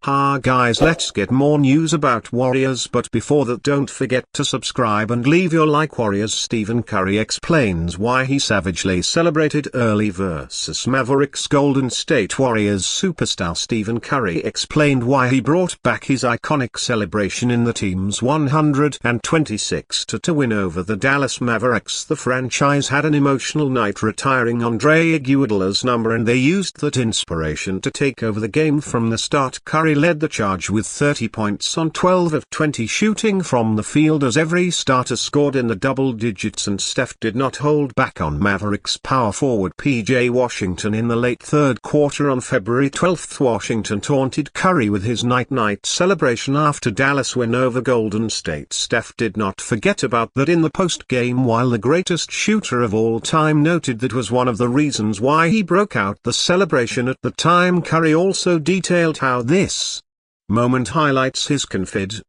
Ha guys, let's get more news about Warriors, but before that don't forget to subscribe and leave your like. Warriors Stephen Curry explains why he savagely celebrated early versus Mavericks. Golden State Warriors superstar Stephen Curry explained why he brought back his iconic celebration in the team's 126-2 win over the Dallas Mavericks. The franchise had an emotional night retiring Andre Iguodala's number, and they used that inspiration to take over the game from the start. Curry led the charge with 30 points on 12 of 20 shooting from the field as every starter scored in the double digits, and Steph did not hold back on Mavericks power forward PJ Washington in the late third quarter. On February 12, Washington taunted Curry with his night-night celebration after Dallas win over Golden State. Steph did not forget about that in the post-game, while the greatest shooter of all time noted that was one of the reasons why he broke out the celebration at the time. Curry also detailed how this moment highlights his confidence.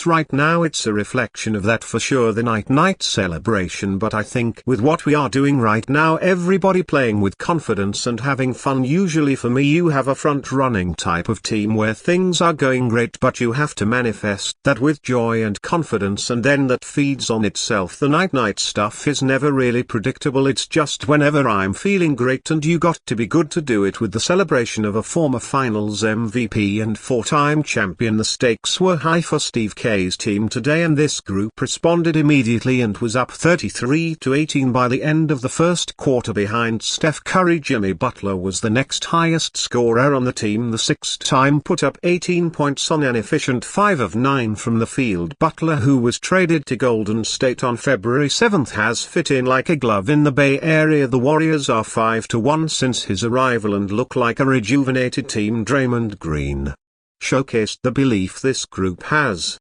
Right now it's a reflection of that for sure, the night-night celebration, but I think with what we are doing right now, everybody playing with confidence and having fun. Usually for me, you have a front-running type of team where things are going great, but you have to manifest that with joy and confidence, and then that feeds on itself. The night-night stuff is never really predictable, it's just whenever I'm feeling great, and you got to be good to do it. With the celebration of a former finals MVP and four-time champion, the stakes were high for Steve K's team today, and this group responded immediately and was up 33-18 by the end of the first quarter behind Steph Curry. Jimmy Butler was the next highest scorer on the team. The six-time put up 18 points on an efficient 5 of 9 from the field. Butler, who was traded to Golden State on February 7, has fit in like a glove in the Bay Area. The Warriors are 5-1 since his arrival and look like a rejuvenated team. Draymond Green showcased the belief this group has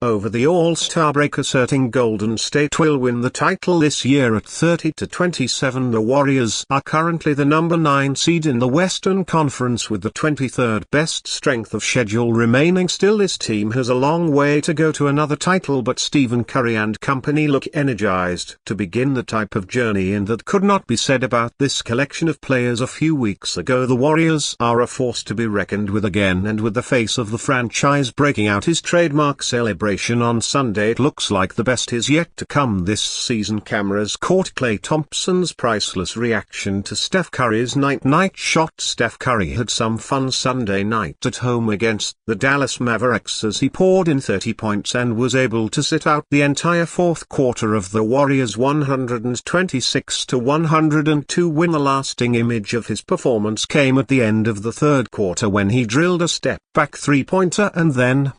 over the All-Star break, asserting Golden State will win the title this year at 30-27. The Warriors are currently the number 9 seed in the Western Conference with the 23rd best strength of schedule remaining. Still, this team has a long way to go to another title, but Stephen Curry and company look energized to begin the type of journey, and that could not be said about this collection of players a few weeks ago. The Warriors are a force to be reckoned with again, and with the face of the franchise breaking out his trademark celebration on Sunday, it looks like the best is yet to come this season. Cameras caught Klay Thompson's priceless reaction to Steph Curry's night-night shot. Steph Curry had some fun Sunday night at home against the Dallas Mavericks as he poured in 30 points and was able to sit out the entire fourth quarter of the Warriors' 126-102 win. The lasting image of his performance came at the end of the third quarter when he drilled a step-back three-pointer and then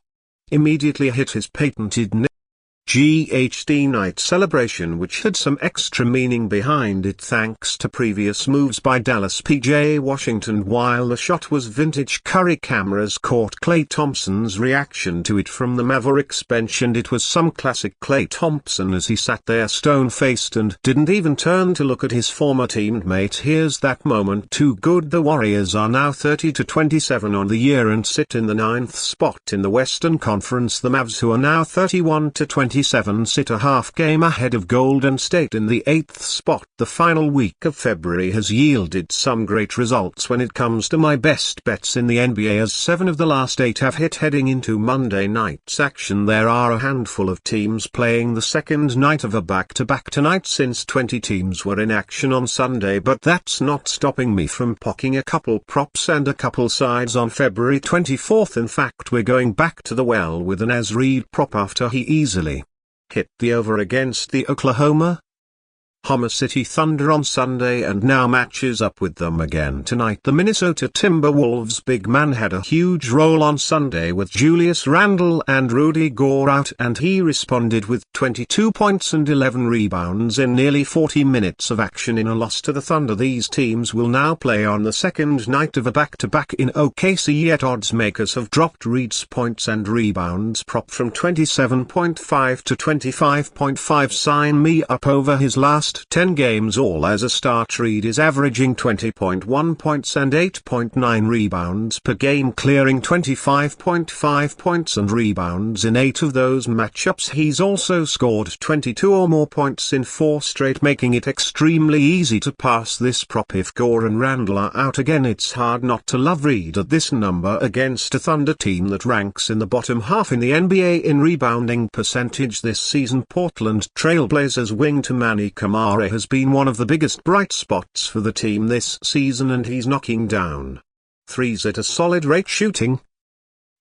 immediately hit his patented GHD night celebration, which had some extra meaning behind it thanks to previous moves by Dallas PJ Washington. While the shot was vintage Curry, cameras caught Klay Thompson's reaction to it from the Mavericks bench, and it was some classic Klay Thompson as he sat there stone-faced and didn't even turn to look at his former teammate. Here's that moment too good. The Warriors are now 30-27 on the year and sit in the 9th spot in the Western Conference. The Mavs, who are now 31-27, sit a half game ahead of Golden State in the 8th spot. The final week of February has yielded some great results when it comes to my best bets in the NBA, as 7 of the last 8 have hit heading into Monday night's action. There are a handful of teams playing the second night of a back-to-back tonight since 20 teams were in action on Sunday, but that's not stopping me from pocking a couple props and a couple sides on February 24th. In fact, we're going back to the well with an As Reed prop after he easily hit the over against the Oklahoma City Thunder on Sunday and now matches up with them again tonight. The Minnesota Timberwolves big man had a huge role on Sunday with Julius Randle and Rudy Gobert out, and he responded with 22 points and 11 rebounds in nearly 40 minutes of action in a loss to the Thunder. These teams will now play on the second night of a back-to-back in OKC, yet odds makers have dropped Reed's points and rebounds prop from 27.5 to 25.5. Sign me up over his last last 10 games all as a star. Trade is averaging 20.1 points and 8.9 rebounds per game, clearing 25.5 points and rebounds in 8 of those matchups. He's also scored 22 or more points in 4 straight, making it extremely easy to pass this prop. If Gore and Randall are out again, it's hard not to love Reed at this number against a Thunder team that ranks in the bottom half in the NBA in rebounding percentage this season. Portland Trailblazers wing Toumani Camara has been one of the biggest bright spots for the team this season, and he's knocking down threes at a solid rate, shooting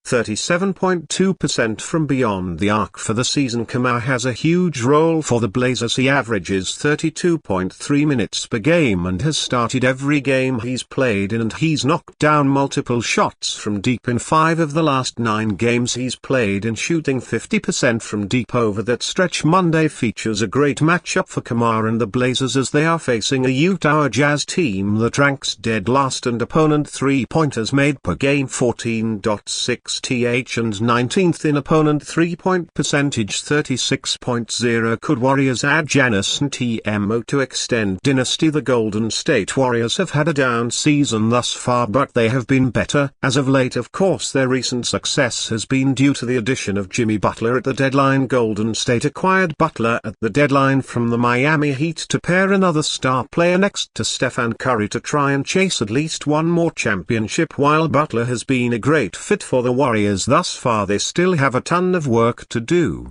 37.2% from beyond the arc for the season. Camara has a huge role for the Blazers. He averages 32.3 minutes per game and has started every game he's played in, and he's knocked down multiple shots from deep in 5 of the last 9 games he's played in, shooting 50% from deep over that stretch. Monday features a great matchup for Camara and the Blazers as they are facing a Utah Jazz team that ranks dead last and opponent three-pointers made per game 14.6 and 19th in opponent three-point percentage 36.0. Could Warriors add Giannis and TMO to extend dynasty? The Golden State Warriors have had a down season thus far, but they have been better as of late. Of course, their recent success has been due to the addition of Jimmy Butler at the deadline. Golden State acquired Butler at the deadline from the Miami Heat to pair another star player next to Stephen Curry to try and chase at least one more championship. While Butler has been a great fit for the Warriors thus far, they still have a ton of work to do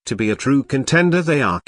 to be a true contender. They are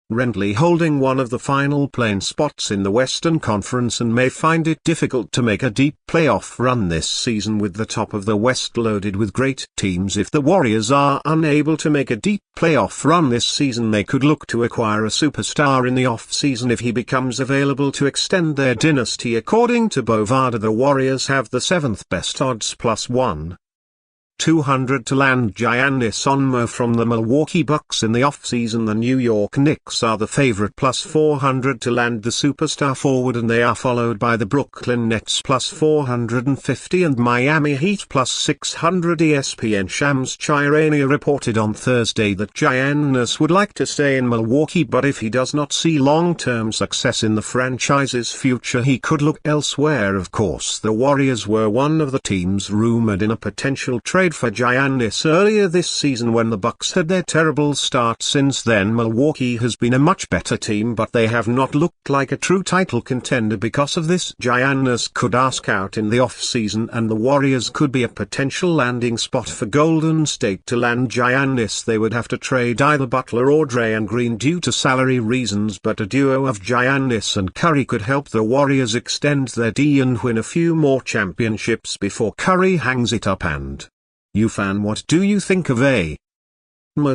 currently holding one of the final play-in spots in the Western Conference and may find it difficult to make a deep playoff run this season, with the top of the West loaded with great teams. If the Warriors are unable to make a deep playoff run this season, they could look to acquire a superstar in the off-season if he becomes available to extend their dynasty. According to Bovada, the Warriors have the 7th best odds, +1/200 to land Giannis from the Milwaukee Bucks in the offseason. The New York Knicks are the favorite, +400 to land the superstar forward, and they are followed by the Brooklyn Nets +450 and Miami Heat +600. ESPN Shams Charania reported on Thursday that Giannis would like to stay in Milwaukee, but if he does not see long-term success in the franchise's future, he could look elsewhere. Of course, the Warriors were one of the teams rumored in a potential trade for Giannis earlier this season when the Bucks had their terrible start. Since then, Milwaukee has been a much better team, but they have not looked like a true title contender because of this. Giannis could ask out in the off-season, and the Warriors could be a potential landing spot for Golden State. To land Giannis, they would have to trade either Butler or Draymond Green due to salary reasons, but a duo of Giannis and Curry could help the Warriors extend their D and win a few more championships before Curry hangs it up. And you fan, what do you think of a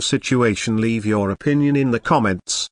situation? Leave your opinion in the comments.